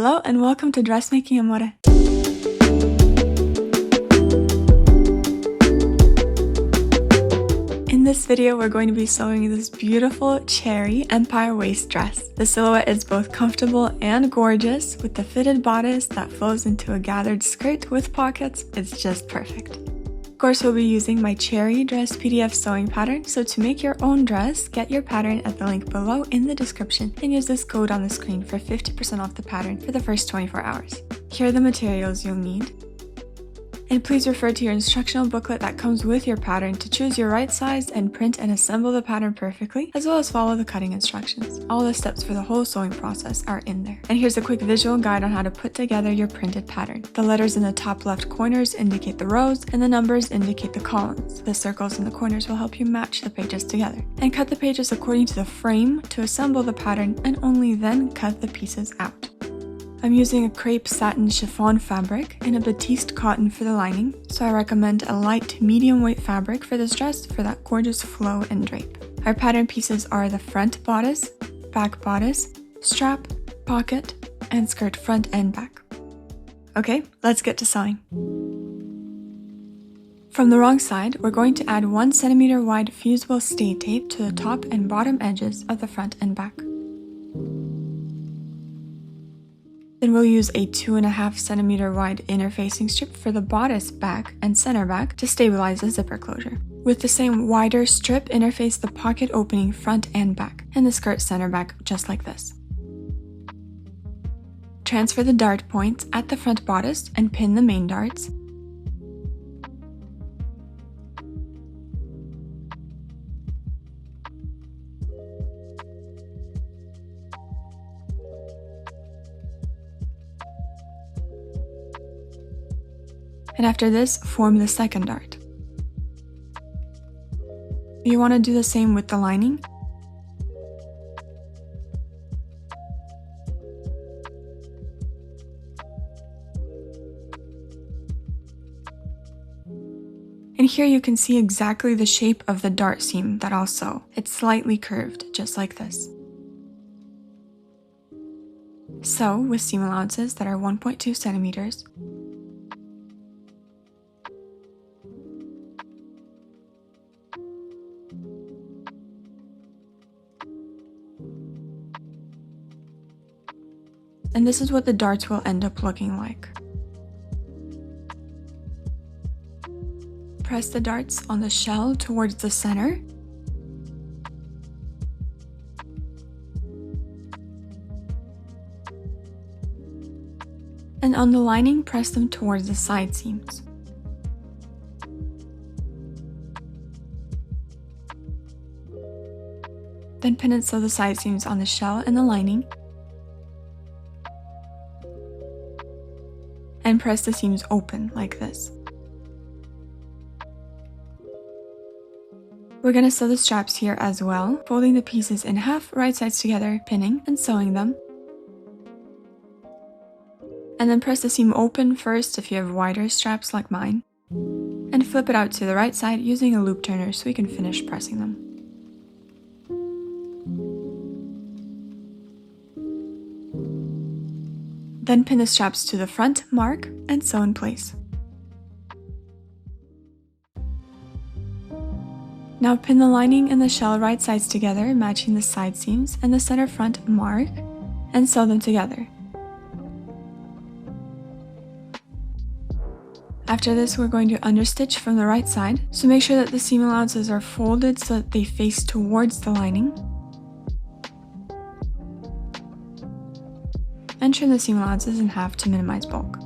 Hello and welcome to Dressmaking Amore. In this video, we're going to be sewing this beautiful cherry empire waist dress. The silhouette is both comfortable and gorgeous, with the fitted bodice that flows into a gathered skirt with pockets. It's just perfect. Of course, we'll be using my cherry dress PDF sewing pattern, so to make your own dress, get your pattern at the link below in the description and use this code on the screen for 50% off the pattern for the first 24 hours. Here are the materials you'll need. And please refer to your instructional booklet that comes with your pattern to choose your right size and print and assemble the pattern perfectly, as well as follow the cutting instructions. All the steps for the whole sewing process are in there. And here's a quick visual guide on how to put together your printed pattern. The letters in the top left corners indicate the rows, and the numbers indicate the columns. The circles in the corners will help you match the pages together. And cut the pages according to the frame to assemble the pattern, and only then cut the pieces out. I'm using a crepe satin chiffon fabric and a batiste cotton for the lining, so I recommend a light to medium weight fabric for this dress for that gorgeous flow and drape. Our pattern pieces are the front bodice, back bodice, strap, pocket, and skirt front and back. Okay, let's get to sewing. From the wrong side, we're going to add 1 cm wide fusible stay tape to the top and bottom edges of the front and back. Then we'll use a 2.5 cm wide interfacing strip for the bodice back and center back to stabilize the zipper closure. With the same wider strip, interface the pocket opening front and back, and the skirt center back just like this. Transfer the dart points at the front bodice and pin the main darts. And after this, form the second dart. You want to do the same with the lining. And here you can see exactly the shape of the dart seam that I'll sew. It's slightly curved, just like this. Sew with seam allowances that are 1.2 centimeters. And this is what the darts will end up looking like. Press the darts on the shell towards the center. And on the lining, press them towards the side seams. Then pin and sew the side seams on the shell and the lining. And press the seams open like this. We're going to sew the straps here as well, folding the pieces in half, right sides together, pinning and sewing them. And then press the seam open first if you have wider straps like mine, and flip it out to the right side using a loop turner so we can finish pressing them. Then pin the straps to the front, mark, and sew in place. Now pin the lining and the shell right sides together, matching the side seams, and the center front mark, and sew them together. After this, we're going to understitch from the right side, so make sure that the seam allowances are folded so that they face towards the lining. And trim the seam allowances in half to minimize bulk.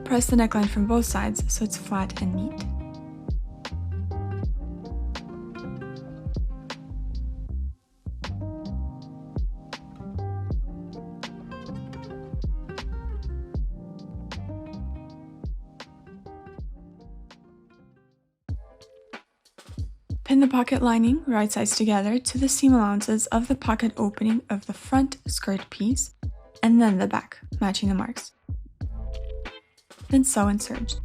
Press the neckline from both sides so it's flat and neat. Pin the pocket lining right sides together to the seam allowances of the pocket opening of the front skirt piece, and then the back, matching the marks. Then sew and serge.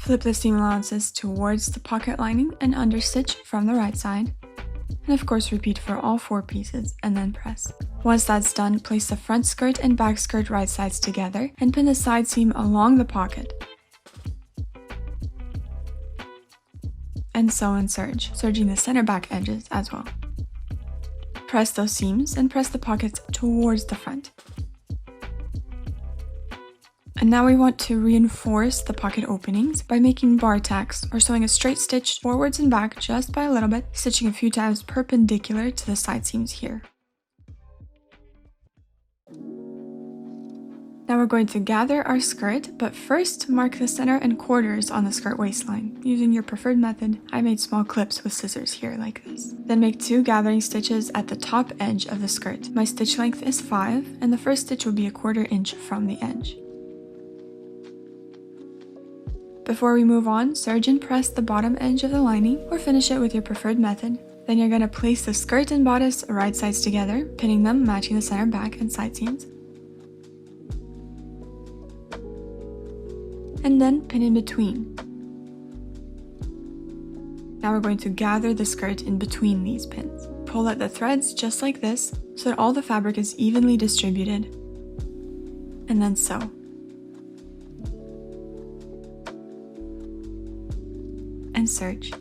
Flip the seam allowances towards the pocket lining and understitch from the right side. And of course repeat for all 4 pieces and then press. Once that's done, place the front skirt and back skirt right sides together and pin the side seam along the pocket. And sew and serge, serging the center back edges as well. Press those seams and press the pockets towards the front. And now we want to reinforce the pocket openings by making bar tacks or sewing a straight stitch forwards and back just by a little bit, stitching a few times perpendicular to the side seams here. Now we're going to gather our skirt, but first mark the center and quarters on the skirt waistline. Using your preferred method, I made small clips with scissors here like this. Then make 2 gathering stitches at the top edge of the skirt. My stitch length is 5, and the first stitch will be a 1/4 inch from the edge. Before we move on, serge and press the bottom edge of the lining or finish it with your preferred method. Then you're going to place the skirt and bodice right sides together, pinning them matching the center back and side seams. And then pin in between. Now we're going to gather the skirt in between these pins. Pull at the threads just like this so that all the fabric is evenly distributed. And then sew. And serge.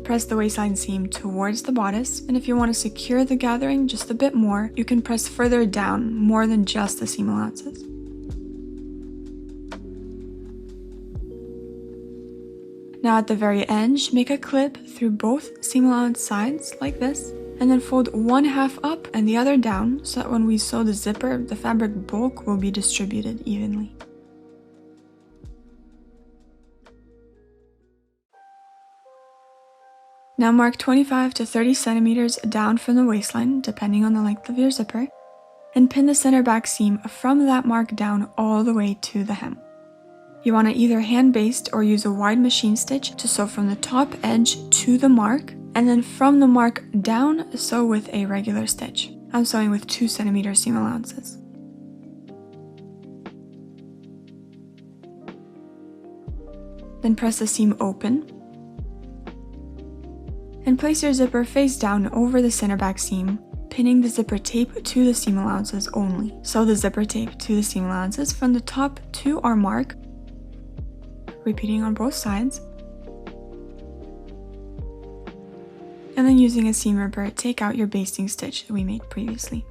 Press the waistline seam towards the bodice, and if you want to secure the gathering just a bit more, you can press further down more than just the seam allowances. Now at the very edge, make a clip through both seam allowance sides like this, and then fold 1/2 up and the other down so that when we sew the zipper, the fabric bulk will be distributed evenly. Now mark 25 to 30 centimeters down from the waistline, depending on the length of your zipper, and pin the center back seam from that mark down all the way to the hem. You want to either hand baste or use a wide machine stitch to sew from the top edge to the mark, and then from the mark down, sew with a regular stitch. I'm sewing with 2 centimeter seam allowances. Then press the seam open, and place your zipper face down over the center back seam, pinning the zipper tape to the seam allowances only. Sew the zipper tape to the seam allowances from the top to our mark, repeating on both sides. And then using a seam ripper, take out your basting stitch that we made previously.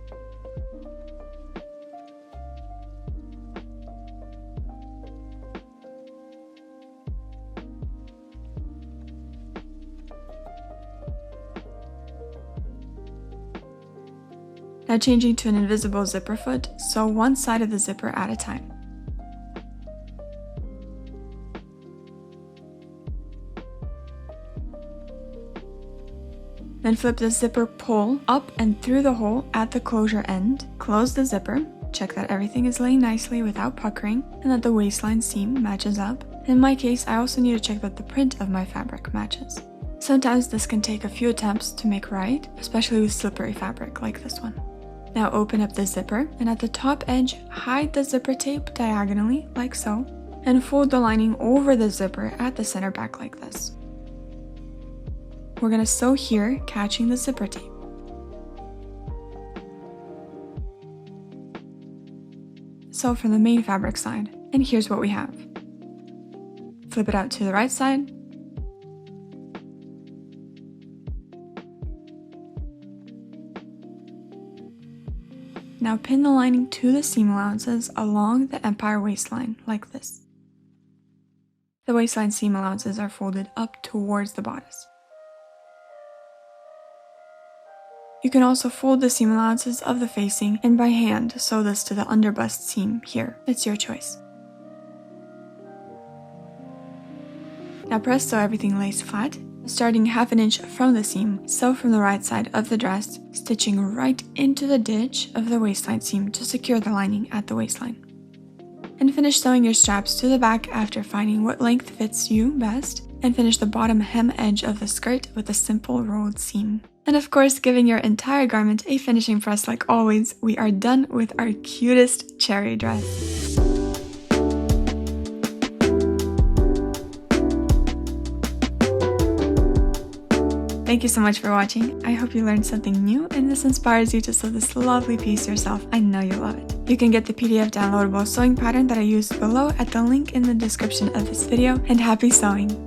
Now changing to an invisible zipper foot, sew one side of the zipper at a time. Then flip the zipper pull up and through the hole at the closure end. Close the zipper, check that everything is laying nicely without puckering and that the waistline seam matches up. In my case, I also need to check that the print of my fabric matches. Sometimes this can take a few attempts to make right, especially with slippery fabric like this one. Now open up the zipper, and at the top edge, hide the zipper tape diagonally, like so, and fold the lining over the zipper at the center back like this. We're going to sew here, catching the zipper tape. Sew from the main fabric side, and here's what we have. Flip it out to the right side, now pin the lining to the seam allowances along the empire waistline, like this. The waistline seam allowances are folded up towards the bodice. You can also fold the seam allowances of the facing and by hand sew this to the underbust seam here. It's your choice. Now press so everything lays flat. Starting 1/2 inch from the seam, sew from the right side of the dress, stitching right into the ditch of the waistline seam to secure the lining at the waistline. And finish sewing your straps to the back after finding what length fits you best, and finish the bottom hem edge of the skirt with a simple rolled seam. And of course, giving your entire garment a finishing press like always, we are done with our cutest cherry dress. Thank you so much for watching. I hope you learned something new and this inspires you to sew this lovely piece yourself. I know you love it. You can get the PDF downloadable sewing pattern that I used below at the link in the description of this video, and happy sewing!